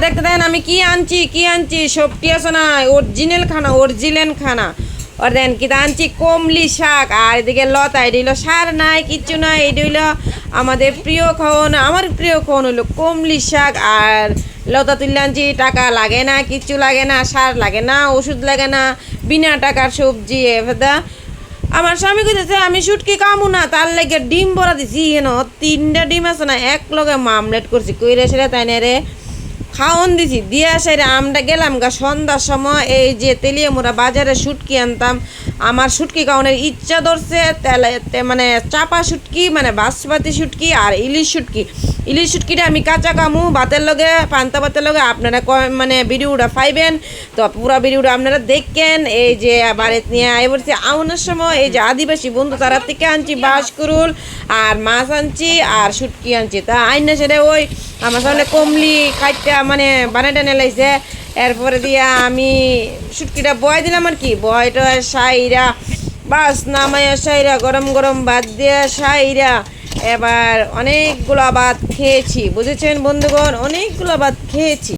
দেখতে দেন আমি কি আনছি সবটি আছে না অরিজিনাল খানা আর দেন কি আনছি কমলি শাক আর এদিকে লতা এটা হইলো সার নাই কিচ্ছু নাই এটা হইলো আমাদের প্রিয় খাওয়ান আমার প্রিয় খাওয়ান হইলো কমলি শাক আর লতা তুলে আনছি টাকা লাগে না কিচ্ছু লাগে না সার লাগে না ওষুধ লাগে না বিনা টাকার সবজি এফেদা আমার স্বামী কইতেছে আমি শুটকি কামু না তার লাগে ডিম বড়া দিছি এন 3টা ডিম আছে না এক লগে মামলেট করছি কইরে সেটা তাই না রে খাওন দিছি দিয়া সেরে আমরা গেলাম গা সন্ধ্যার সময় এই যে তেলিয়া মোড়া বাজারে শুটকি আনতাম আমার শুটকি খাওয়ানোর ইচ্ছা ধরছে মানে চাপা শুটকি মানে বাসপাতি শুটকি আর ইলিশ শুটকিটা আমি কাঁচা কামু ভাতের লগে পান্তা ভাতের লগে আপনারা মানে ভিডিওটা পাইবেন তো পুরা ভিডিওটা আপনারা দেখেন এই যে বাড়িতে নিয়ে আই বলছি আউনের সময় এই যে আদিবাসী বন্ধু তারা থেকে আনছি বাঁশকুড়ুল আর মাছ আনছি আর শুটকি আনছি তা আইনা সেটা ওই আমার সামনে কমলি খাইটা মানে বানাইটা নেলাইছে এরপরে দিয়া আমি শুটকিটা বয় দিলাম আর কি বয়টা সাইরা বাস নামাইয়া সাইরা গরম গরম ভাত দিয়া সাইরা এবার অনেকগুলো ভাত খেয়েছি বুঝেছেন বন্ধুগণ অনেকগুলো ভাত খেয়েছি।